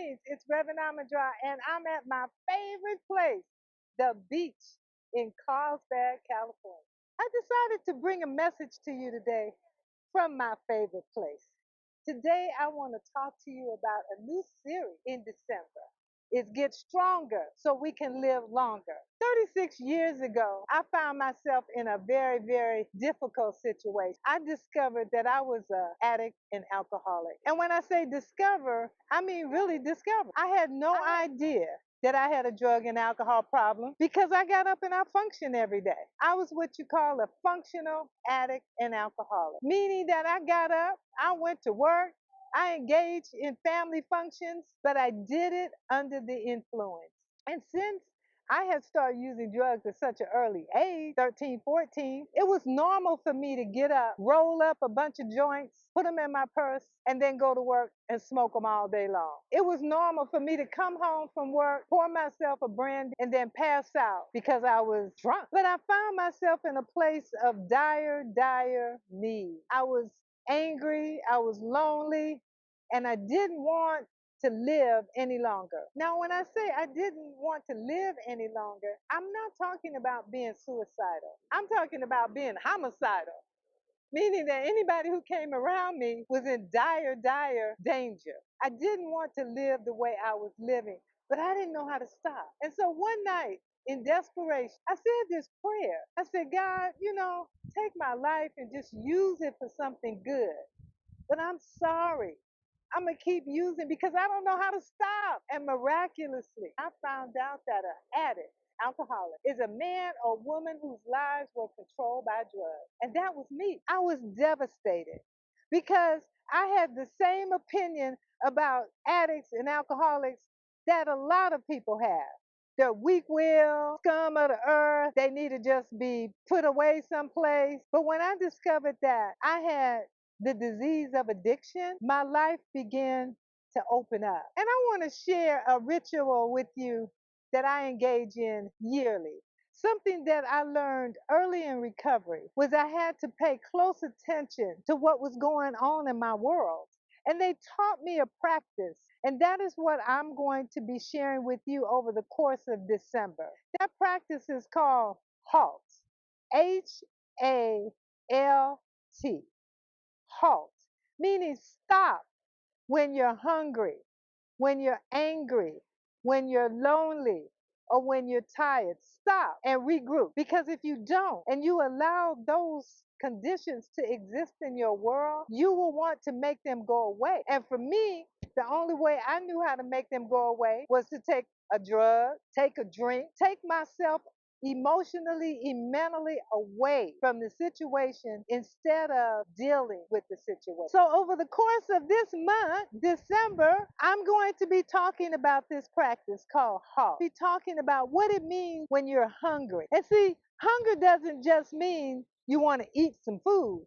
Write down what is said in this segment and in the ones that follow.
Greetings, it's Reverend Ahmondra, and I'm at my favorite place, the beach in Carlsbad, California. I decided to bring a message to you today from my favorite place. Today, I want to talk to you about a new series in December. It's Get Stronger so we can live longer. 36 years ago, I found myself in a very, very difficult situation. I discovered that I was an addict and alcoholic. And when I say discover, I mean really discover. I had no idea that I had a drug and alcohol problem because I got up and I functioned every day. I was what you call a functional addict and alcoholic, meaning that I got up, I went to work, I engaged in family functions, but I did it under the influence. And since I had started using drugs at such an early age, 13, 14, it was normal for me to get up, roll up a bunch of joints, put them in my purse, and then go to work and smoke them all day long. It was normal for me to come home from work, pour myself a brandy, and then pass out because I was drunk. But I found myself in a place of dire, dire need. I was angry, I was lonely, and I didn't want to live any longer. Now, when I say I didn't want to live any longer, I'm not talking about being suicidal. I'm talking about being homicidal, meaning that anybody who came around me was in dire, dire danger. I didn't want to live the way I was living, but I didn't know how to stop. And so one night, in desperation, I said this prayer. I said, God, take my life and just use it for something good. But I'm sorry. I'm going to keep using because I don't know how to stop. And miraculously, I found out that an addict, alcoholic, is a man or woman whose lives were controlled by drugs. And that was me. I was devastated because I had the same opinion about addicts and alcoholics that a lot of people have. They're weak-willed, scum of the earth. They need to just be put away someplace. But when I discovered that I had the disease of addiction, my life began to open up. And I want to share a ritual with you that I engage in yearly. Something that I learned early in recovery was I had to pay close attention to what was going on in my world. And they taught me a practice, and that is what I'm going to be sharing with you over the course of December. That practice is called HALT. HALT. Halt, meaning stop when you're hungry, when you're angry, when you're lonely, or when you're tired. Stop and regroup. Because if you don't and you allow those conditions to exist in your world, you will want to make them go away. And for me, the only way I knew how to make them go away was to take a drug, take a drink, take myself emotionally and mentally away from the situation instead of dealing with the situation. So over the course of this month, December, I'm going to be talking about this practice called HALT. Be talking about what it means when you're hungry. And see, hunger doesn't just mean you want to eat some food.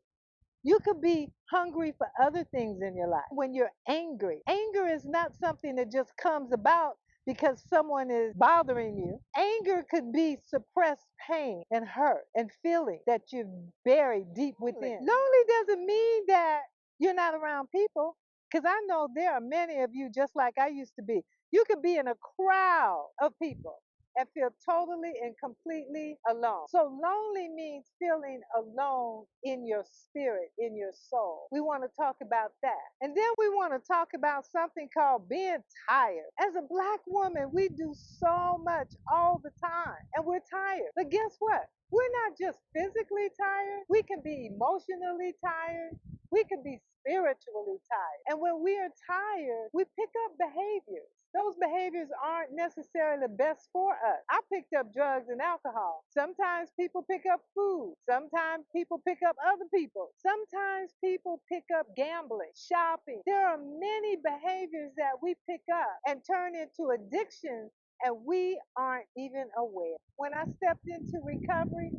You could be hungry for other things in your life. When you're angry, anger is not something that just comes about because someone is bothering you. Anger could be suppressed pain and hurt and feeling that you've buried deep within. Lonely doesn't mean that you're not around people, because I know there are many of you just like I used to be. You could be in a crowd of people and feel totally and completely alone. So lonely means feeling alone in your spirit, in your soul. We want to talk about that. And then we want to talk about something called being tired. As a Black woman, we do so much all the time and we're tired. But guess what? We're not just physically tired. We can be emotionally tired. We can be spiritually tired. And when we are tired, we pick up behaviors. Those behaviors aren't necessarily the best for us. I picked up drugs and alcohol. Sometimes people pick up food. Sometimes people pick up other people. Sometimes people pick up gambling, shopping. There are many behaviors that we pick up and turn into addictions, and we aren't even aware. When I stepped into recovery,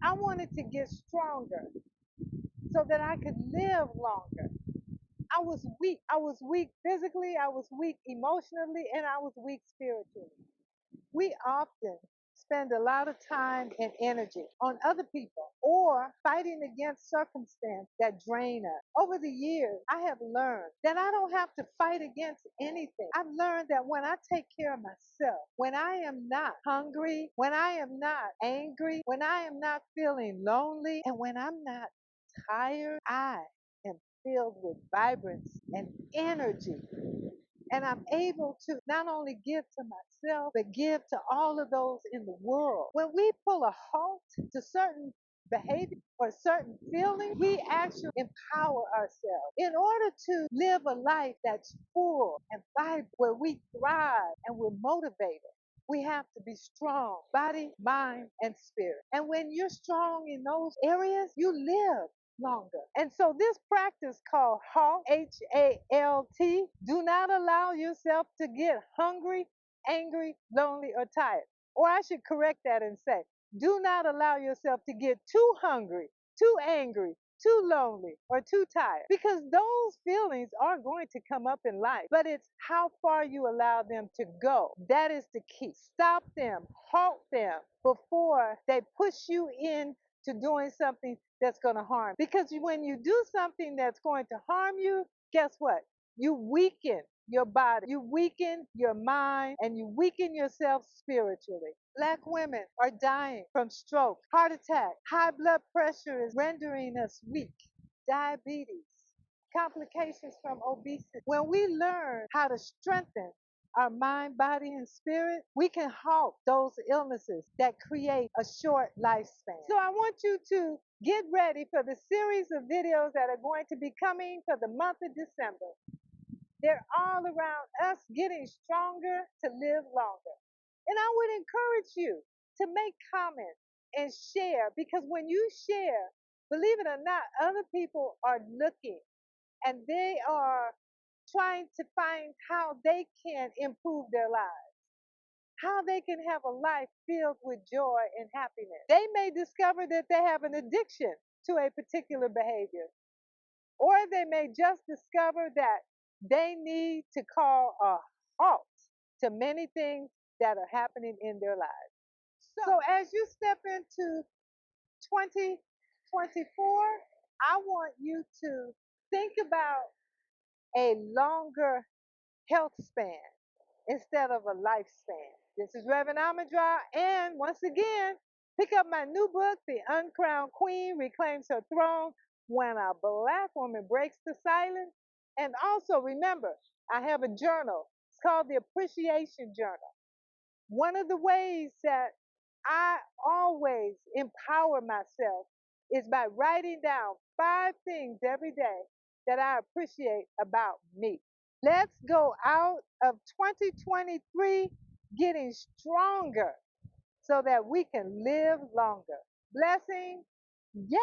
I wanted to get stronger so that I could live longer. I was weak. I was weak physically, I was weak emotionally, and I was weak spiritually. We often spend a lot of time and energy on other people or fighting against circumstances that drain us. Over the years, I have learned that I don't have to fight against anything. I've learned that when I take care of myself, when I am not hungry, when I am not angry, when I am not feeling lonely, and when I'm not tired, I am filled with vibrance and energy. And I'm able to not only give to myself, but give to all of those in the world. When we pull a halt to certain behavior or certain feelings, we actually empower ourselves in order to live a life that's full and vibrant, where we thrive and we're motivated. We have to be strong, body, mind, and spirit. And when you're strong in those areas, you live longer. And so this practice called HALT, HALT, do not allow yourself to get hungry, angry, lonely, or tired. Or I should correct that and say, do not allow yourself to get too hungry, too angry, too lonely, or too tired. Because those feelings are going to come up in life, but it's how far you allow them to go. That is the key. Stop them, halt them before they push you in to doing something that's going to harm. Because when you do something that's going to harm you, guess what? You weaken your body, you weaken your mind, and you weaken yourself spiritually. Black women are dying from stroke, heart attack, high blood pressure is rendering us weak, diabetes, complications from obesity. When we learn how to strengthen our mind, body, and spirit, we can halt those illnesses that create a short lifespan. So I want you to get ready for the series of videos that are going to be coming for the month of December. They're all around us getting stronger to live longer. And I would encourage you to make comments and share, because when you share, believe it or not, other people are looking and they are trying to find how they can improve their lives, how they can have a life filled with joy and happiness. They may discover that they have an addiction to a particular behavior, or they may just discover that they need to call a halt to many things that are happening in their lives. So as you step into 2024, I want you to think about a longer health span instead of a lifespan. This is Reverend Ahmondra, and once again, pick up my new book, The Uncrowned Queen Reclaims Her Throne When a Black Woman Breaks the Silence. And also remember, I have a journal. It's called the Appreciation Journal. One of the ways that I always empower myself is by writing down 5 things every day that I appreciate about me. Let's go out of 2023 getting stronger so that we can live longer. Blessing. Yeah.